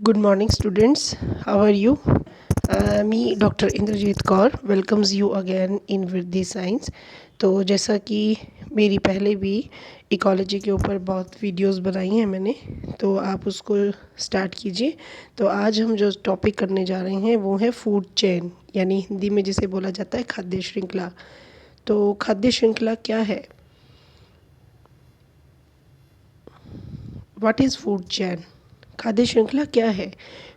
Good morning, students. How are you? Me, Dr. Indrajit Kaur, welcomes you again in Vriddhi Science. तो जैसा कि मेरी पहले भी इकोलॉजी के ऊपर बहुत वीडियोस बनाई हैं मैंने, तो आप उसको स्टार्ट कीजिए। तो आज हम जो टॉपिक करने जा रहे हैं वो है फूड चेन, यानी हिंदी में जिसे बोला जाता है खाद्य श्रृंखला। तो खाद्य श्रृंखला क्या है? What is food chain? खाद्य श्रृंखला क्या है?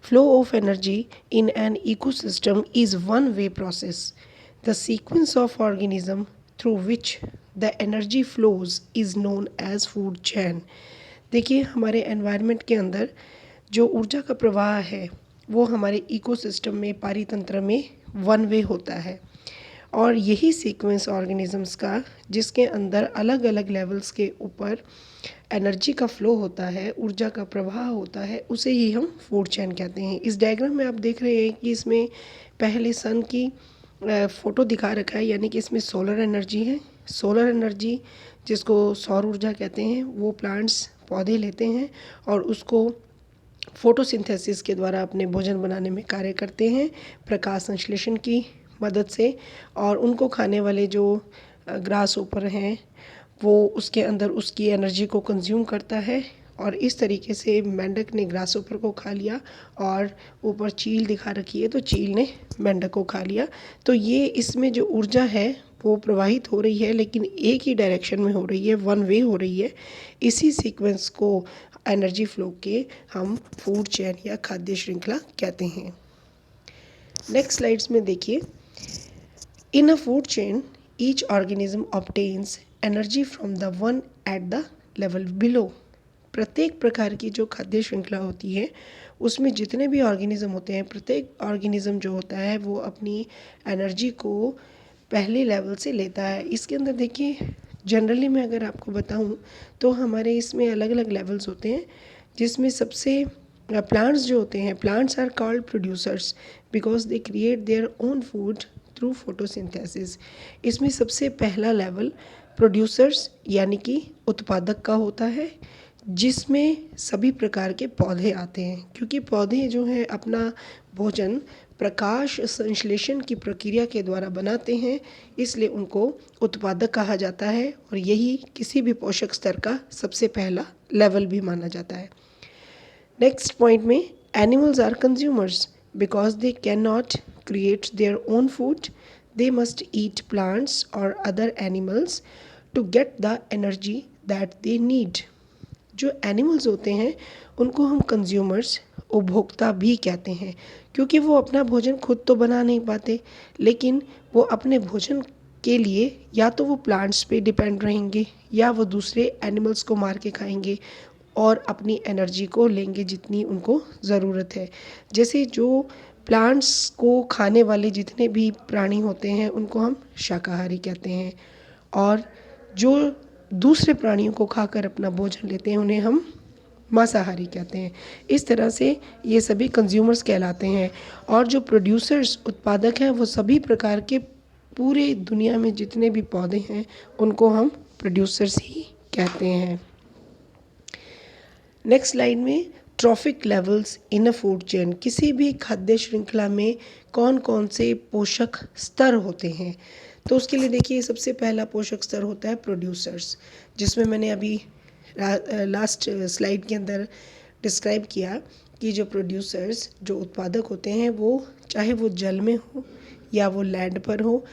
Flow of energy in an ecosystem is one way process. The sequence of organism through which the energy flows is known as food chain. देखिए, हमारे एनवायरनमेंट के अंदर जो ऊर्जा का प्रवाह है वो हमारे इकोसिस्टम में, पारितंत्र में वन वे होता है। और यही सीक्वेंस ऑर्गेनिजम्स का, जिसके अंदर अलग अलग लेवल्स के ऊपर एनर्जी का फ्लो होता है, ऊर्जा का प्रवाह होता है, उसे ही हम फूड चेन कहते हैं। इस डायग्राम में आप देख रहे हैं कि इसमें पहले सन की फ़ोटो दिखा रखा है, यानी कि इसमें सोलर एनर्जी है। सोलर एनर्जी, जिसको सौर ऊर्जा कहते हैं, वो प्लांट्स, पौधे लेते हैं और उसको फोटोसिंथेसिस के द्वारा अपने भोजन बनाने में कार्य करते हैं, प्रकाश संश्लेषण की मदद से। और उनको खाने वाले जो ग्रास ऊपर हैं वो उसके अंदर उसकी एनर्जी को कंज्यूम करता है। और इस तरीके से मेंढक ने ग्रास ऊपर को खा लिया, और ऊपर चील दिखा रखी है तो चील ने मेंढक को खा लिया। तो ये इसमें जो ऊर्जा है वो प्रवाहित हो रही है, लेकिन एक ही डायरेक्शन में हो रही है, वन वे हो रही है। इसी सीक्वेंस को, एनर्जी फ्लो के, हम फूड चेन या खाद्य श्रृंखला कहते हैं। नेक्स्ट स्लाइड्स में देखिए, in a food chain each organism obtains energy from the one at the level below. प्रत्येक प्रकार की जो खाद्य श्रृंखला होती है उसमें जितने भी ऑर्गेनिज्म होते हैं, प्रत्येक ऑर्गेनिज्म जो होता है वो अपनी एनर्जी को पहले लेवल से लेता है। इसके अंदर देखिए, जनरली मैं अगर आपको बताऊं तो हमारे इसमें अलग अलग लेवल्स होते हैं, जिसमें सबसे प्लांट्स जो होते हैं, plants are called producers because they create their own food through photosynthesis. इसमें सबसे पहला लेवल प्रोड्यूसर्स यानी कि उत्पादक का होता है, जिसमें सभी प्रकार के पौधे आते हैं, क्योंकि पौधे जो हैं अपना भोजन प्रकाश संश्लेषण की प्रक्रिया के द्वारा बनाते हैं, इसलिए उनको उत्पादक कहा जाता है। और यही किसी भी पोषक स्तर का सबसे पहला लेवल भी माना जाता है। नेक्स्ट पॉइंट में, animals are consumers because they can not create their own food. They must eat plants or other animals to get the energy that they need. जो एनिमल्स होते हैं उनको हम कंज्यूमर्स, उपभोक्ता भी कहते हैं, क्योंकि वो अपना भोजन खुद तो बना नहीं पाते, लेकिन वो अपने भोजन के लिए या तो वो प्लांट्स पे डिपेंड रहेंगे या वो दूसरे एनिमल्स को मार के खाएंगे और अपनी एनर्जी को लेंगे जितनी उनको ज़रूरत है। जैसे जो प्लांट्स को खाने वाले जितने भी प्राणी होते हैं उनको हम शाकाहारी कहते हैं, और जो दूसरे प्राणियों को खाकर अपना भोजन लेते हैं उन्हें हम मांसाहारी कहते हैं। इस तरह से ये सभी कंज्यूमर्स कहलाते हैं। और जो प्रोड्यूसर्स, उत्पादक हैं, वो सभी प्रकार के, पूरे दुनिया में जितने भी पौधे हैं उनको हम प्रोड्यूसर्स ही कहते हैं। नेक्स्ट स्लाइड में, trophic levels in a food chain. किसी भी खाद्य श्रृंखला में कौन कौन से पोषक स्तर होते हैं? तो उसके लिए देखिए, सबसे पहला पोषक स्तर होता है प्रोड्यूसर्स, जिसमें मैंने अभी लास्ट स्लाइड के अंदर डिस्क्राइब किया कि जो प्रोड्यूसर्स, जो उत्पादक होते हैं, वो चाहे वो जल में हो या वो लैंड पर हो,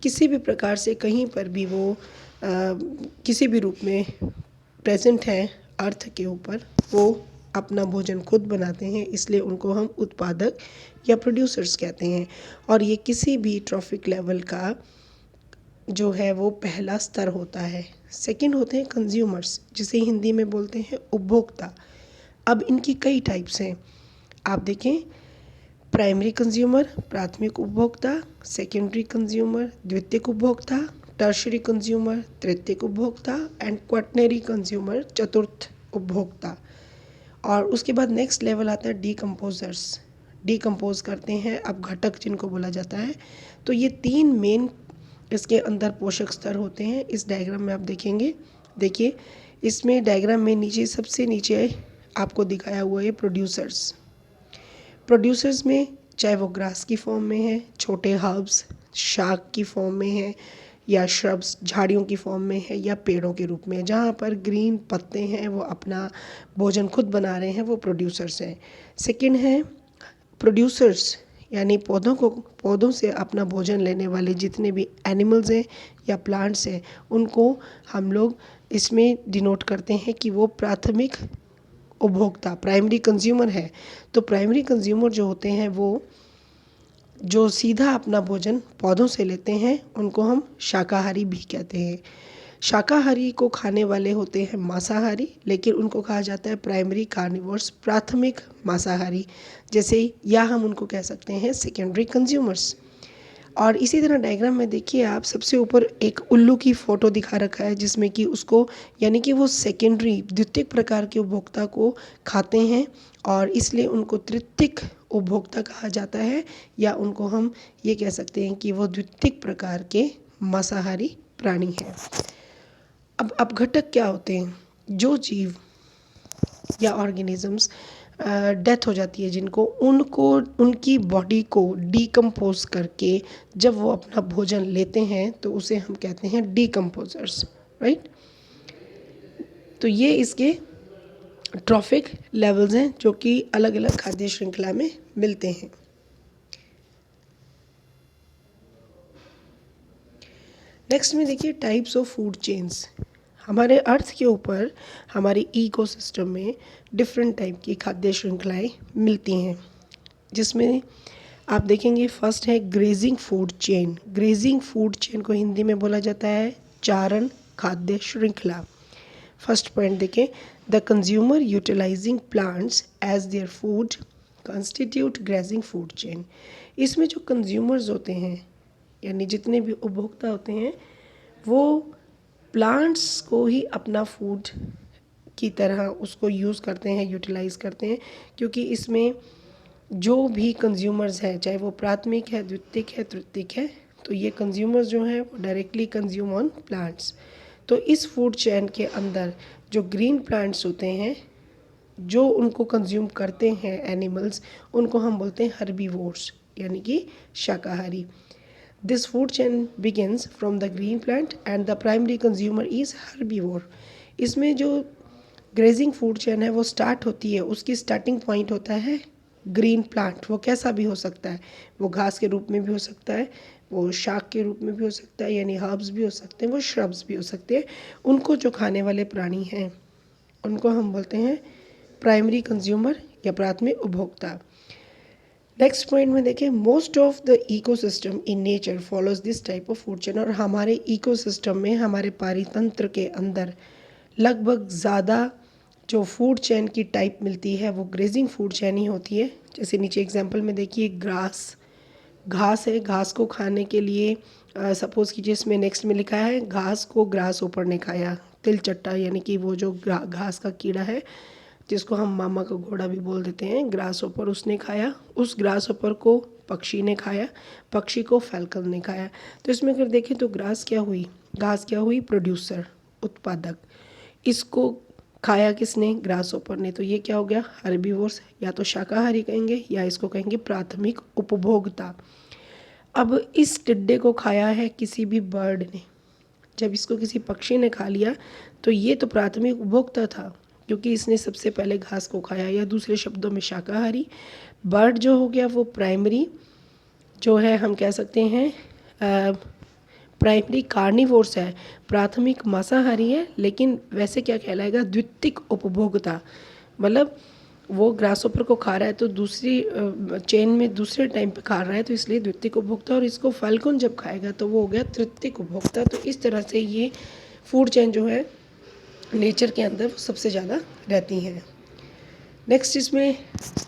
किसी भी प्रकार से कहीं पर भी वो किसी भी रूप में प्रेजेंट हैं अर्थ के ऊपर, वो अपना भोजन खुद बनाते हैं, इसलिए उनको हम उत्पादक या प्रोड्यूसर्स कहते हैं। और ये किसी भी ट्रॉफिक लेवल का जो है वो पहला स्तर होता है। सेकंड होते हैं कंज्यूमर्स, जिसे हिंदी में बोलते हैं उपभोक्ता। अब इनकी कई टाइप्स हैं, आप देखें, प्राइमरी कंज्यूमर, प्राथमिक उपभोक्ता, सेकेंडरी कंज्यूमर, द्वितीयक उपभोक्ता, टर्शरी कंज्यूमर, तृतीयक उपभोक्ता, एंड क्वाटनरी कंज्यूमर, चतुर्थ उपभोक्ता। और उसके बाद नेक्स्ट लेवल आता है डीकम्पोजर्स, डीकम्पोज करते हैं, अब घटक जिनको बोला जाता है। तो ये तीन मेन इसके अंदर पोषक स्तर होते हैं। इस डायग्राम में आप देखेंगे, देखिए इसमें डायग्राम में नीचे, सबसे नीचे आपको दिखाया हुआ है प्रोड्यूसर्स, प्रोड्यूसर्स में चाहे वो ग्रास की फॉर्म में है, छोटे हर्ब्स शाक की फॉर्म में है, या श्रब्स झाड़ियों की फॉर्म में है, या पेड़ों के रूप में, जहाँ पर ग्रीन पत्ते हैं वो अपना भोजन खुद बना रहे हैं, वो प्रोड्यूसर्स हैं। सेकंड है प्रोड्यूसर्स, यानी पौधों से अपना भोजन लेने वाले जितने भी एनिमल्स हैं या प्लांट्स हैं, उनको हम लोग इसमें डिनोट करते हैं कि वो प्राथमिक उपभोक्ता प्राइमरी कंज्यूमर है। तो प्राइमरी कंज्यूमर जो होते हैं वो जो सीधा अपना भोजन पौधों से लेते हैं उनको हम शाकाहारी भी कहते हैं। शाकाहारी को खाने वाले होते हैं मांसाहारी, लेकिन उनको कहा जाता है प्राइमरी कार्निवोर्स, प्राथमिक मांसाहारी, जैसे या हम उनको कह सकते हैं सेकेंडरी कंज्यूमर्स। और इसी तरह डायग्राम में देखिए आप, सबसे ऊपर एक उल्लू की फ़ोटो दिखा रखा है जिसमें कि उसको यानी कि वो सेकेंडरी द्वितीयक प्रकार के उपभोक्ता को खाते हैं, और इसलिए उनको तृतीयक उपभोक्ता कहा जाता है, या उनको हम ये कह सकते हैं कि वो द्वितीयक प्रकार के मांसाहारी प्राणी हैं। अब अपघटक क्या होते हैं? जो जीव या ऑर्गेनिजम्स डेथ हो जाती है जिनको, उनको उनकी बॉडी को डीकम्पोज करके जब वो अपना भोजन लेते हैं तो उसे हम कहते हैं डीकम्पोजर्स, राइट। तो ये इसके ट्रॉफिक लेवल्स हैं जो कि अलग अलग खाद्य श्रृंखला में मिलते हैं। नेक्स्ट में देखिए टाइप्स ऑफ फूड चेन्स। हमारे अर्थ के ऊपर हमारे इकोसिस्टम में डिफरेंट टाइप की खाद्य श्रृंखलाएं मिलती हैं, जिसमें आप देखेंगे फर्स्ट है grazing food chain. Grazing food chain को हिंदी में बोला जाता है चारण खाद्य श्रृंखला। फर्स्ट पॉइंट देखें, the consumer utilising plants as their food constitute grazing food chain. इसमें जो कंज्यूमर्स होते हैं यानी जितने भी उपभोक्ता होते हैं वो प्लांट्स को ही अपना फूड की तरह उसको यूज़ करते हैं, यूटिलाइज़ करते हैं, क्योंकि इसमें जो भी कंज्यूमर्स हैं चाहे वो प्राथमिक है, द्वितीयक है, तृतीयक है, तो ये कंज्यूमर्स जो हैं वो डायरेक्टली कंज्यूम ऑन प्लांट्स। तो इस फूड चेन के अंदर जो ग्रीन प्लांट्स होते हैं जो उनको कंज्यूम करते हैं एनिमल्स, उनको हम बोलते हैं हर्बीवोर्स यानी कि शाकाहारी। This food chain begins from the green plant and the primary consumer is herbivore. इसमें जो ग्रेजिंग फूड चेन है वो स्टार्ट होती है, उसकी स्टार्टिंग पॉइंट होता है ग्रीन प्लांट। वो कैसा भी हो सकता है, वो घास के रूप में भी हो सकता है, वो शाक के रूप में भी हो सकता है यानी हर्ब्स भी हो सकते हैं, वो श्रब्स भी हो सकते हैं। उनको जो खाने वाले प्राणी हैं उनको हम बोलते हैं प्राइमरी कंज्यूमर या प्राथमिक उपभोक्ता। नेक्स्ट पॉइंट में देखें, most of the ecosystem in nature follows this type of food chain. और हमारे इकोसिस्टम में, हमारे पारितंत्र के अंदर लगभग ज़्यादा जो फूड चेन की टाइप मिलती है वो ग्रेजिंग फूड चेन ही होती है। जैसे नीचे एग्जांपल में देखिए, ग्रास घास है, घास को खाने के लिए सपोज़ कीजिए इसमें नेक्स्ट में लिखा है घास को ग्रास ऊपर ने खाया। तिलचट्टा यानी कि वो जो घास का कीड़ा है जिसको हम मामा का घोड़ा भी बोल देते हैं, ग्रास ऊपर उसने खाया। उस ग्रास ऊपर को पक्षी ने खाया, पक्षी को फैल्कन ने खाया। तो इसमें अगर देखें तो ग्रास क्या हुई, घास क्या हुई, प्रोड्यूसर उत्पादक। इसको खाया किसने, ग्रास ऊपर ने, तो ये क्या हो गया, हर्बीवोर्स, या तो शाकाहारी कहेंगे या इसको कहेंगे प्राथमिक उपभोक्ता। अब इस टिड्डे को खाया है किसी भी बर्ड ने, जब इसको किसी पक्षी ने खा लिया तो ये तो प्राथमिक उपभोक्ता था क्योंकि इसने सबसे पहले घास को खाया, या दूसरे शब्दों में शाकाहारी। बर्ड जो हो गया वो प्राइमरी जो है, हम कह सकते हैं प्राइमरी कार्निवोर्स है, प्राथमिक मांसाहारी है, लेकिन वैसे क्या कहलाएगा, द्वितीयक उपभोक्ता। मतलब वो ग्रासहोपर को खा रहा है तो दूसरी चेन में दूसरे टाइम पे खा रहा है, तो इसलिए द्वितीयक उपभोक्ता। और इसको फाल्कन जब खाएगा तो वो हो गया तृतीयक उपभोक्ता। तो इस तरह से ये फूड चेन जो है नेचर के अंदर वो सबसे ज़्यादा रहती हैं। नेक्स्ट इसमें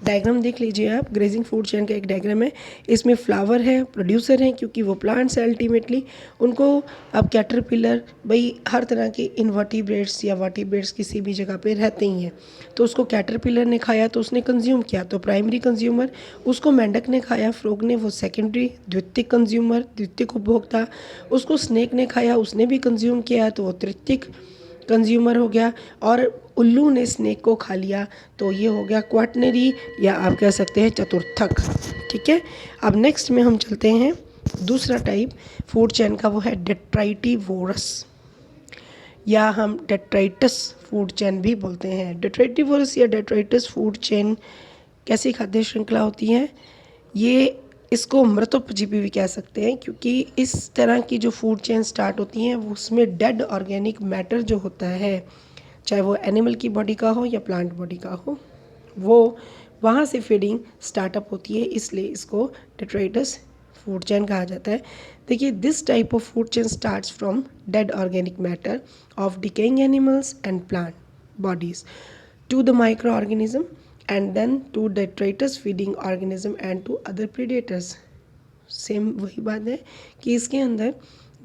डायग्राम देख लीजिए आप, ग्रेजिंग फूड चेन का एक डायग्राम है। इसमें फ्लावर है, प्रोड्यूसर हैं क्योंकि वो प्लांट्स है अल्टीमेटली। उनको अब कैटरपिलर, भाई हर तरह के इनवर्टिब्रेट्स या वर्टिब्रेट्स किसी भी जगह पे रहते ही हैं, तो उसको कैटरपिलर ने खाया तो उसने कंज्यूम किया, तो प्राइमरी कंज्यूमर। उसको मेंढक ने खाया, फ्रॉग ने, वो सेकेंडरी द्वितीयक कंज्यूमर, द्वितीयक उपभोक्ता। उसको स्नेक ने खाया, उसने भी कंज्यूम किया तो वो तृतीयक। कंज्यूमर हो गया, और उल्लू ने स्नेक को खा लिया, तो ये हो गया क्वाटनरी, या आप कह सकते हैं चतुर्थक। ठीक है, अब नेक्स्ट में हम चलते हैं दूसरा टाइप फूड चेन का, वो है डेट्राइटिवोरस, या हम डेट्राइटस फूड चेन भी बोलते हैं। डेट्राइटिवोरस या डेट्राइटस फूड चेन कैसी खाद्य श्रृंखला होती है? ये इसको मृतोपजीवी भी कह सकते हैं, क्योंकि इस तरह की जो फूड चेन स्टार्ट होती हैं वो उसमें डेड ऑर्गेनिक मैटर जो होता है, चाहे वो एनिमल की बॉडी का हो या प्लांट बॉडी का हो, वो वहाँ से फीडिंग स्टार्टअप होती है, इसलिए इसको डेट्राइटस फूड चेन कहा जाता है। देखिए, this type of food chain starts from dead organic matter of decaying animals and plant bodies to the microorganism and then to detritus feeding organism and to other predators। Same वही बात है कि इसके अंदर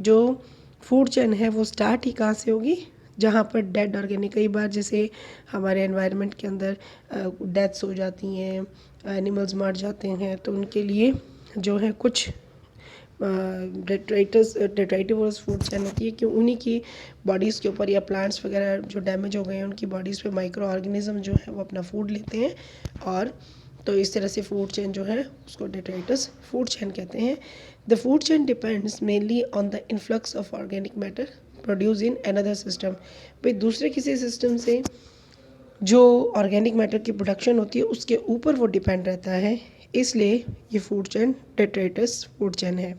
जो फूड चेन है वो start ही कहाँ से होगी, जहाँ पर डेड ऑर्गेनिक, कई बार जैसे हमारे एनवायरनमेंट के अंदर डेथ्स हो जाती हैं, एनिमल्स मर जाते हैं, तो उनके लिए जो है कुछ डेट्राइटिवोरस फूड चेन होती है कि उन्हीं की बॉडीज़ के ऊपर या प्लांट्स वगैरह जो डैमेज हो गए हैं उनकी बॉडीज़ पे माइक्रो ऑर्गेनिज्म जो है वो अपना फूड लेते हैं, और तो इस तरह से फूड चेन जो है उसको डेट्राइटस फूड चेन कहते हैं। The food chain depends mainly on the influx of organic matter produce in another system. भाई दूसरे किसी सिस्टम से जो ऑर्गेनिक मैटर की प्रोडक्शन होती है उसके ऊपर वो डिपेंड रहता है, इसलिए ये food chain detritus food chain है।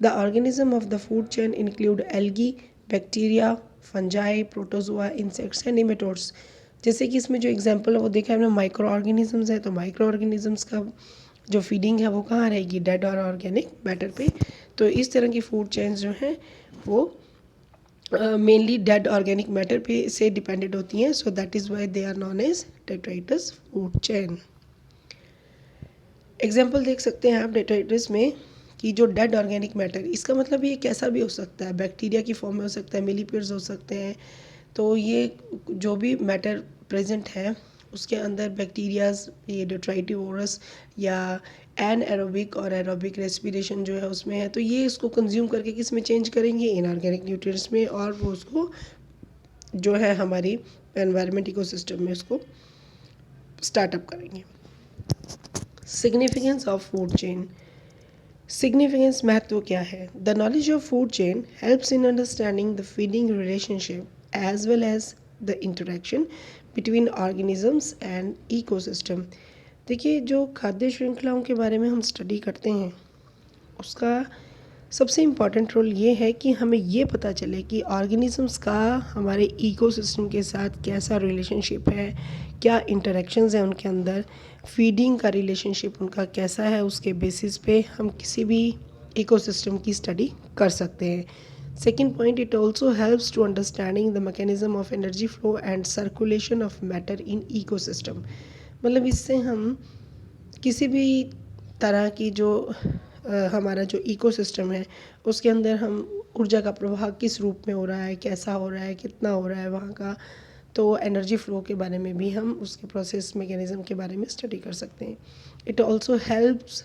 The organism of the food chain include algae, bacteria, fungi, protozoa, insects and nematodes. जैसे कि इसमें जो एग्जांपल है वो देखा हमने माइक्रो ऑर्गेनिजम्स है, तो माइक्रो ऑर्गेनिजम्स का जो फीडिंग है वो कहाँ रहेगी, डेड और ऑर्गेनिक मैटर पे। तो इस तरह की फूड चेन्स जो हैं वो मेनली डेड ऑर्गेनिक मैटर पे से डिपेंडेड होती हैं, so that is why they are known as detritus food chain. Example देख सकते हैं आप डेट्राइटस में कि जो डेड ऑर्गेनिक मैटर, इसका मतलब ये कैसा भी हो सकता है, बैक्टीरिया की फॉर्म में हो सकता है, मिलीपीड्स हो सकते हैं, तो ये जो भी मैटर प्रेजेंट है उसके अंदर बैक्टीरियाज, ये डेट्राइटिवोरस या एन एरोबिक और एरोबिक रेस्पिरेशन जो है उसमें है, तो ये इसको कंज्यूम करके किस में चेंज करेंगे, इनऑर्गेनिक न्यूट्रिएंट्स में, और वो उसको जो है हमारी एनवायरनमेंट इकोसिस्टम में उसको स्टार्टअप करेंगे। Significance of food chain. Significance महत्व क्या है? The knowledge of food chain helps in understanding the feeding relationship as well as the interaction between organisms and ecosystem. देखिए, जो खाद्य श्रृंखलाओं के बारे में हम स्टडी करते हैं उसका सबसे इम्पॉर्टेंट रोल ये है कि हमें ये पता चले कि ऑर्गेनिजम्स का हमारे इकोसिस्टम के साथ कैसा रिलेशनशिप है, क्या इंटरेक्शंस हैं उनके अंदर, फीडिंग का रिलेशनशिप उनका कैसा है, उसके बेसिस पे हम किसी भी इकोसिस्टम की स्टडी कर सकते हैं। Second point, it also helps to understanding the mechanism of energy flow and circulation of matter in ecosystem. मतलब इससे हम किसी भी तरह की जो हमारा जो इकोसिस्टम है उसके अंदर हम ऊर्जा का प्रवाह किस रूप में हो रहा है, कैसा हो रहा है, कितना हो रहा है वहाँ का, तो एनर्जी फ्लो के बारे में भी हम उसके प्रोसेस मैकेनिज्म के बारे में स्टडी कर सकते हैं। It also helps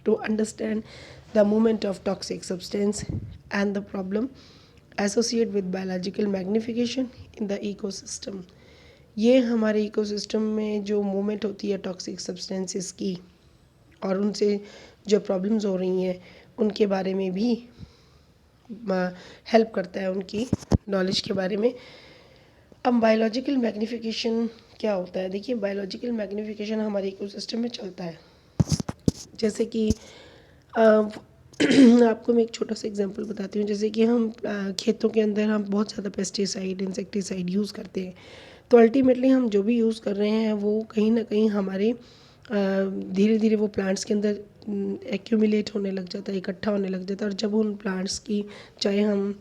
to understand the movement of toxic substance and the problem associate with biological magnification in the ecosystem. ये हमारे इकोसिस्टम में जो मूवमेंट होती है टॉक्सिक सब्सटेंसेस की और उनसे जो प्रॉब्लम्स हो रही हैं उनके बारे में भी हेल्प करता है, उनकी नॉलेज के बारे में। अब बायोलॉजिकल मैग्निफिकेशन क्या होता है? देखिए, बायोलॉजिकल मैग्निफिकेशन हमारे इकोसिस्टम में चलता है। जैसे कि आपको मैं एक छोटा सा एग्जांपल बताती हूँ। जैसे कि हम खेतों के अंदर हम बहुत ज़्यादा पेस्टिसाइड, इंसेक्टिसाइड यूज़ करते हैं, तो अल्टीमेटली हम जो भी यूज़ कर रहे हैं वो कहीं ना कहीं हमारे धीरे धीरे वो प्लांट्स के अंदर एक्यूमुलेट होने लग जाता है, इकट्ठा होने लग जाता है, और जब उन प्लांट्स की चाहे हम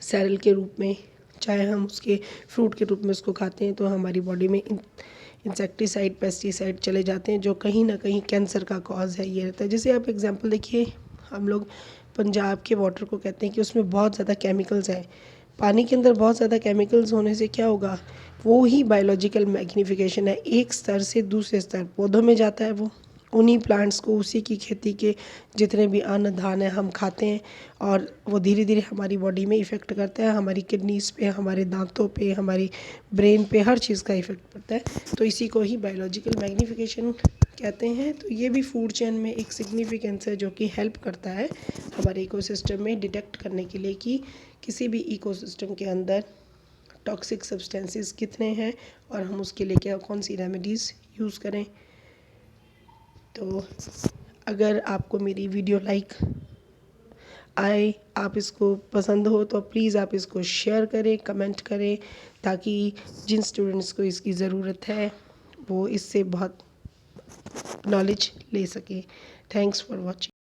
सैरल के रूप में चाहे हम उसके फ्रूट के रूप में उसको खाते हैं, तो हमारी बॉडी में इंसेक्टिसाइड, पेस्टिसाइड चले जाते हैं जो कहीं ना कहीं कैंसर का कॉज है, ये रहता है। जैसे आप एग्जांपल देखिए, हम लोग पंजाब के वाटर को कहते हैं कि उसमें बहुत ज़्यादा केमिकल्स हैं। पानी के अंदर बहुत ज़्यादा केमिकल्स होने से क्या होगा, वो ही बायोलॉजिकल मैग्निफिकेशन है, एक स्तर से दूसरे स्तर, पौधों में जाता है वो, उन्हीं प्लांट्स को, उसी की खेती के जितने भी अन्न धान्य हम खाते हैं और वो धीरे धीरे हमारी बॉडी में इफ़ेक्ट करता है, हमारी किडनीज़ पे, हमारे दांतों पे, हमारी ब्रेन पे, हर चीज़ का इफ़ेक्ट पड़ता है। तो इसी को ही बायोलॉजिकल मैग्नीफिकेशन कहते हैं। तो ये भी फूड चेन में एक सिग्निफिकेंस है जो कि हेल्प करता है हमारे इकोसिस्टम में डिटेक्ट करने के लिए कि किसी भी इकोसिस्टम के अंदर टॉक्सिक सब्सटेंसेस कितने हैं और हम उसके लिए क्या कौन सी रेमेडीज़ यूज़ करें। तो अगर आपको मेरी वीडियो लाइक आए, आप इसको पसंद हो तो प्लीज़ आप इसको शेयर करें, कमेंट करें, ताकि जिन स्टूडेंट्स को इसकी ज़रूरत है वो इससे बहुत नॉलेज ले सकें। Thanks for watching.